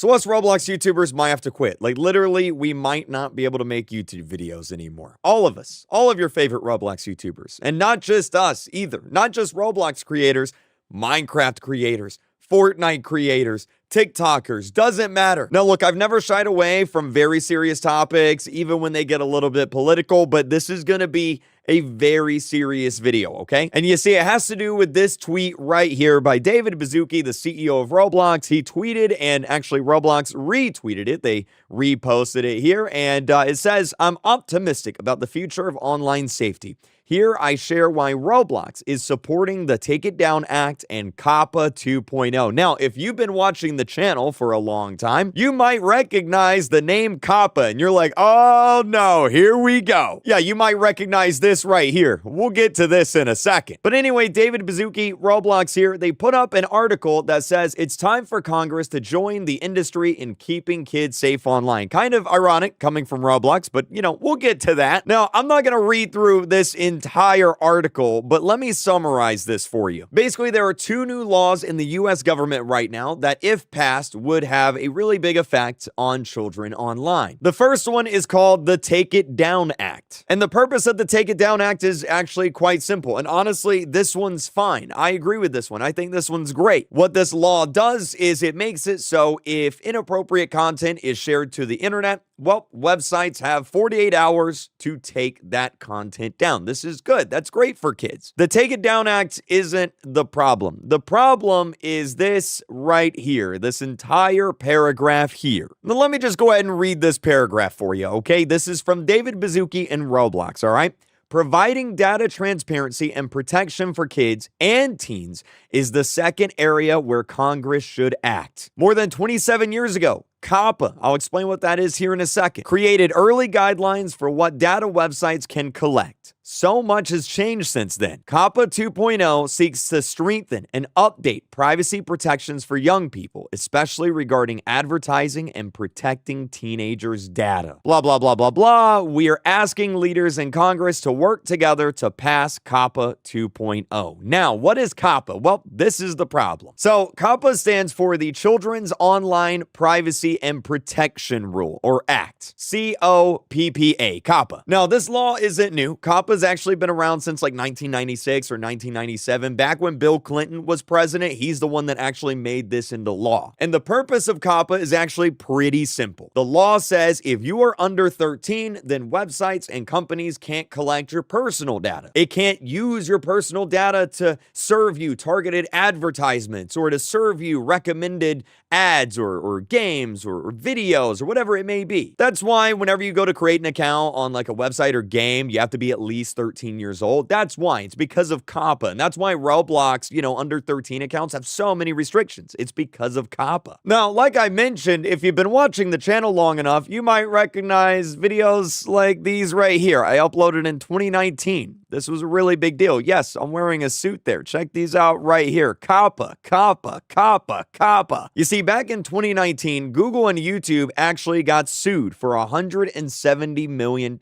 So us Roblox YouTubers might have to quit. Like, literally, we might not be able to make YouTube videos anymore. All of us. All of your favorite Roblox YouTubers. And not just us, either. Not just Roblox creators, Minecraft creators, Fortnite creators, TikTokers, doesn't matter. Now, look, I've never shied away from very serious topics, even when they get a little bit political, but this is going to be a very serious video, okay? And you see, it has to do with this tweet right here by David Baszucki, the CEO of Roblox. He tweeted, and actually Roblox retweeted it. They reposted it here, and it says, "I'm optimistic about the future of online safety. Here, I share why Roblox is supporting the Take It Down Act and COPPA 2.0. Now, if you've been watching the channel for a long time, you might recognize the name COPPA, and you're like, oh no, here we go. Yeah, you might recognize this right here. We'll get to this in a second. But anyway, David Baszucki, Roblox here, they put up an article that says it's time for Congress to join the industry in keeping kids safe online. Kind of ironic coming from Roblox, but you know, we'll get to that. Now, I'm not going to read through this entire article, but let me summarize this for you. Basically, there are two new laws in the US government right now that, if passed, would have a really big effect on children online. The first one is called the Take It Down Act. And the purpose of the Take It Down Act is actually quite simple. And honestly, this one's fine. I agree with this one. I think this one's great. What this law does is it makes it so if inappropriate content is shared to the internet, well, websites have 48 hours to take that content down. This is good. That's great for kids. The Take It Down Act isn't the problem. The problem is this right here, this entire paragraph here. Now, let me just go ahead and read this paragraph for you, okay? This is from David Baszucki and Roblox, all right? Providing data transparency and protection for kids and teens is the second area where Congress should act. More than 27 years ago, COPPA, I'll explain what that is here in a second, created early guidelines for what data websites can collect. So much has changed since then. COPPA 2.0 seeks to strengthen and update privacy protections for young people, especially regarding advertising and protecting teenagers' data. Blah, blah, blah, blah, blah. We are asking leaders in Congress to work together to pass COPPA 2.0. Now, what is COPPA? Well, this is the problem. So, COPPA stands for the Children's Online Privacy and Protection Rule, or Act. COPPA, COPPA. Now, this law isn't new. COPPA's actually been around since like 1996 or 1997. Back when Bill Clinton was president, he's the one that actually made this into law. And the purpose of COPPA is actually pretty simple. The law says if you are under 13, then websites and companies can't collect your personal data. It can't use your personal data to serve you targeted advertisements or to serve you recommended ads or games or videos or whatever it may be. That's why whenever you go to create an account on like a website or game, you have to be at least 13 years old. That's why. It's because of COPPA. And that's why Roblox, under 13 accounts have so many restrictions. It's because of COPPA. Now, like I mentioned, if you've been watching the channel long enough, you might recognize videos like these right here. I uploaded in 2019. This was a really big deal. Yes, I'm wearing a suit there. Check these out right here. COPPA, COPPA, COPPA, COPPA. You see, back in 2019, Google and YouTube actually got sued for $170 million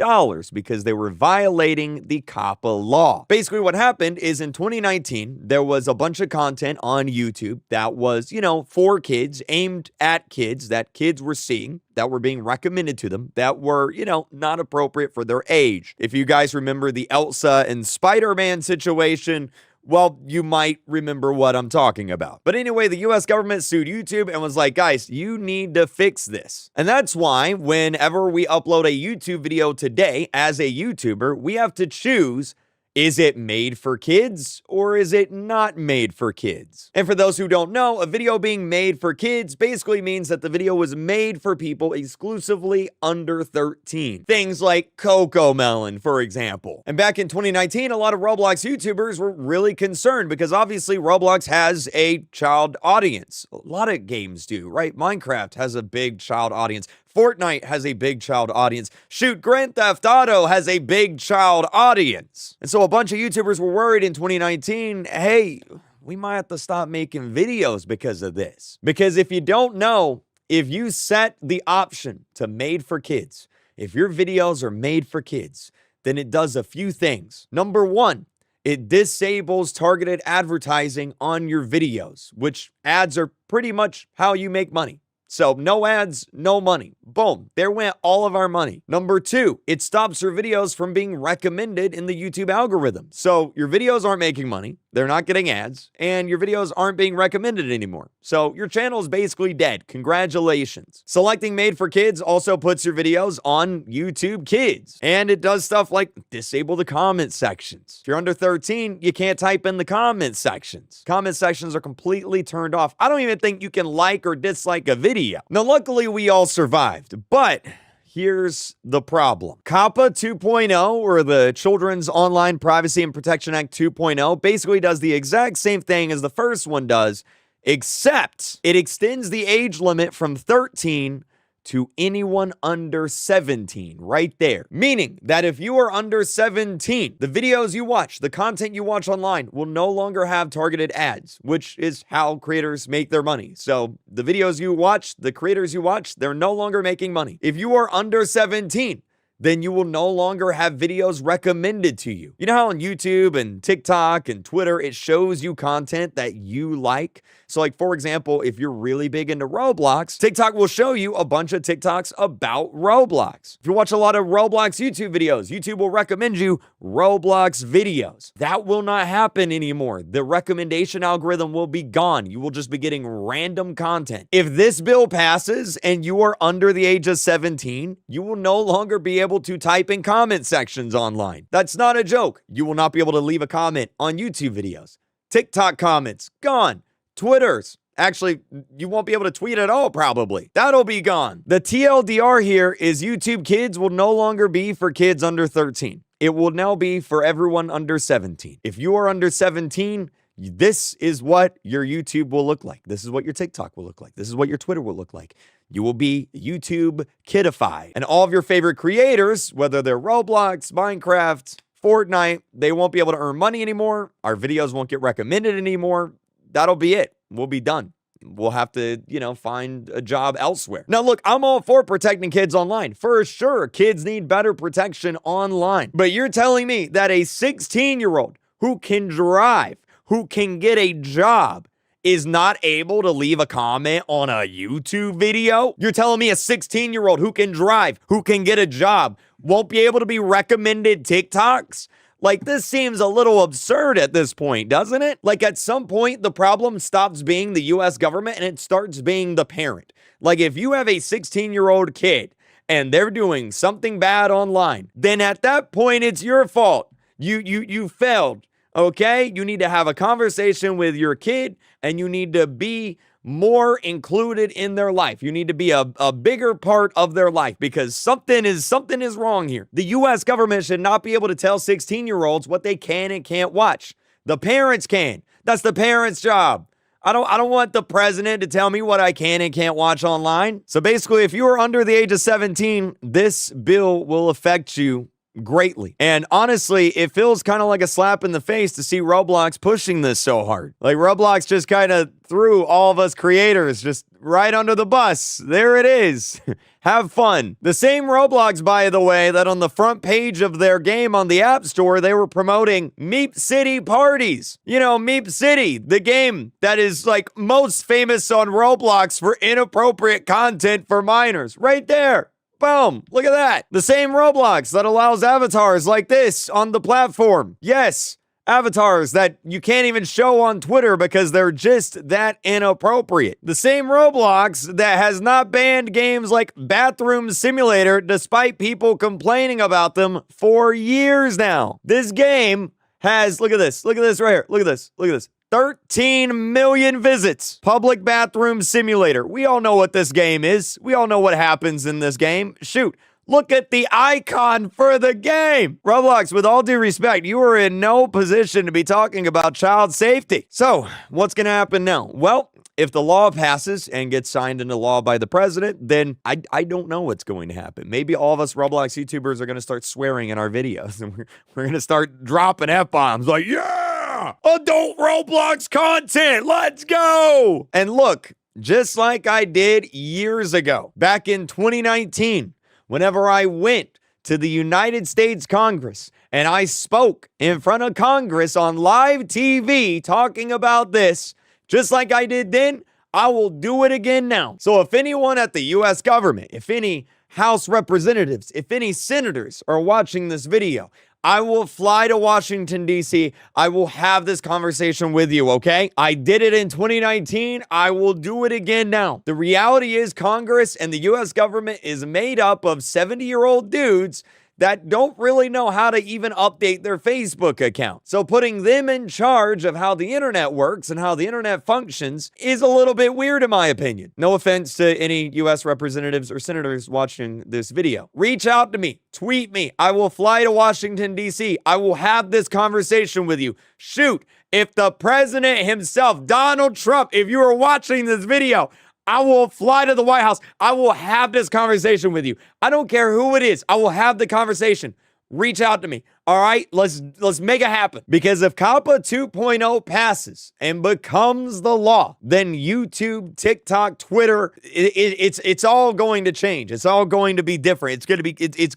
because they were violating the COPPA law. Basically, what happened is in 2019, there was a bunch of content on YouTube that was, for kids, aimed at kids, that kids were seeing, that were being recommended to them, that were, not appropriate for their age. If you guys remember the Elsa and Spider-Man situation, well, you might remember what I'm talking about. But anyway, the US government sued YouTube and was like, guys, you need to fix this. And that's why whenever we upload a YouTube video today as a YouTuber, we have to choose, is it made for kids or is it not made for kids? And for those who don't know, a video being made for kids basically means that the video was made for people exclusively under 13. Things like CoComelon, for example. And back in 2019, a lot of Roblox YouTubers were really concerned because obviously Roblox has a child audience. A lot of games do, right? Minecraft has a big child audience. Fortnite has a big child audience. Shoot, Grand Theft Auto has a big child audience. And so a bunch of YouTubers were worried in 2019, hey, we might have to stop making videos because of this. Because if you don't know, if you set the option to made for kids, if your videos are made for kids, then it does a few things. Number one, it disables targeted advertising on your videos, which ads are pretty much how you make money. So no ads, no money. Boom, there went all of our money. Number two, it stops your videos from being recommended in the YouTube algorithm. So your videos aren't making money, they're not getting ads, and your videos aren't being recommended anymore. So your channel is basically dead. Congratulations. Selecting Made for Kids also puts your videos on YouTube Kids. And it does stuff like disable the comment sections. If you're under 13, you can't type in the comment sections. Comment sections are completely turned off. I don't even think you can like or dislike a video. Now, luckily, we all survived, but here's the problem. COPPA 2.0, or the Children's Online Privacy and Protection Act 2.0, basically does the exact same thing as the first one does, except it extends the age limit from 13 to anyone under 17, right there. Meaning that if you are under 17, the videos you watch, the content you watch online will no longer have targeted ads, which is how creators make their money. So the videos you watch, the creators you watch, they're no longer making money. If you are under 17, then you will no longer have videos recommended to you. You know how on YouTube and TikTok and Twitter, it shows you content that you like? So like, for example, if you're really big into Roblox, TikTok will show you a bunch of TikToks about Roblox. If you watch a lot of Roblox YouTube videos, YouTube will recommend you Roblox videos. That will not happen anymore. The recommendation algorithm will be gone. You will just be getting random content. If this bill passes and you are under the age of 17, you will no longer be able to type in comment sections online. That's not a joke. You will not be able to leave a comment on YouTube videos. TikTok comments, gone. Twitter's, actually, you won't be able to tweet at all, probably. That'll be gone. The TLDR here is YouTube Kids will no longer be for kids under 13. It will now be for everyone under 17. If you are under 17, this is what your YouTube will look like. This is what your TikTok will look like. This is what your Twitter will look like. You will be YouTube kidified. And all of your favorite creators, whether they're Roblox, Minecraft, Fortnite, they won't be able to earn money anymore. Our videos won't get recommended anymore. That'll be it. We'll be done. We'll have to, find a job elsewhere. Now, look, I'm all for protecting kids online. For sure, kids need better protection online. But you're telling me that a 16-year-old who can drive, who can get a job, is not able to leave a comment on a YouTube video? You're telling me a 16-year-old who can drive, who can get a job, won't be able to be recommended TikToks? Like, this seems a little absurd at this point, doesn't it? Like, at some point, the problem stops being the US government and it starts being the parent. Like, if you have a 16-year-old kid and they're doing something bad online, then at that point, it's your fault. You failed, okay? You need to have a conversation with your kid and you need to be more included in their life. You need to be a bigger part of their life because something is wrong here. The US government should not be able to tell 16-year-olds what they can and can't watch. The parents can. That's the parents' job. I don't want the president to tell me what I can and can't watch online. So basically, if you are under the age of 17, this bill will affect you greatly. And honestly, it feels kind of like a slap in the face to see Roblox pushing this so hard. Like, Roblox just kind of threw all of us creators just right under the bus. There it is. Have fun. The same Roblox, by the way, that on the front page of their game on the App Store, they were promoting Meep City parties. You know, Meep City, the game that is like most famous on Roblox for inappropriate content for minors. Right there. Boom, look at that. The same Roblox that allows avatars like this on the platform. Yes, avatars that you can't even show on Twitter because they're just that inappropriate. The same Roblox that has not banned games like Bathroom Simulator despite people complaining about them for years now. This game has, look at this right here, look at this. 13 million visits. Public Bathroom Simulator. We all know what this game is. We all know what happens in this game. Shoot, look at the icon for the game. Roblox, with all due respect, you are in no position to be talking about child safety. So, what's going to happen now? Well, if the law passes and gets signed into law by the president, then I don't know what's going to happen. Maybe all of us Roblox YouTubers are going to start swearing in our videos. And we're going to start dropping F-bombs like, yeah! Adult Roblox content, let's go! And look, just like I did years ago, back in 2019, whenever I went to the United States Congress and I spoke in front of Congress on live TV talking about this, just like I did then, I will do it again now. So if anyone at the U.S. government, if any House representatives, if any senators are watching this video, I will fly to Washington, D.C. I will have this conversation with you, okay? I did it in 2019. I will do it again now. The reality is Congress and the U.S. government is made up of 70-year-old dudes that don't really know how to even update their Facebook account. So putting them in charge of how the internet works and how the internet functions is a little bit weird in my opinion. No offense to any US representatives or senators watching this video. Reach out to me, tweet me. I will fly to Washington, D.C. I will have this conversation with you. Shoot, if the president himself, Donald Trump, if you are watching this video, I will fly to the White House. I will have this conversation with you. I don't care who it is. I will have the conversation. Reach out to me. All right, let's make it happen. Because if COPPA 2.0 passes and becomes the law, then YouTube, TikTok, Twitter, it's all going to change. It's all going to be different. It's going to be it's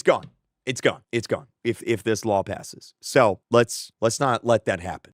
gone. It's gone. If this law passes. So let's not let that happen.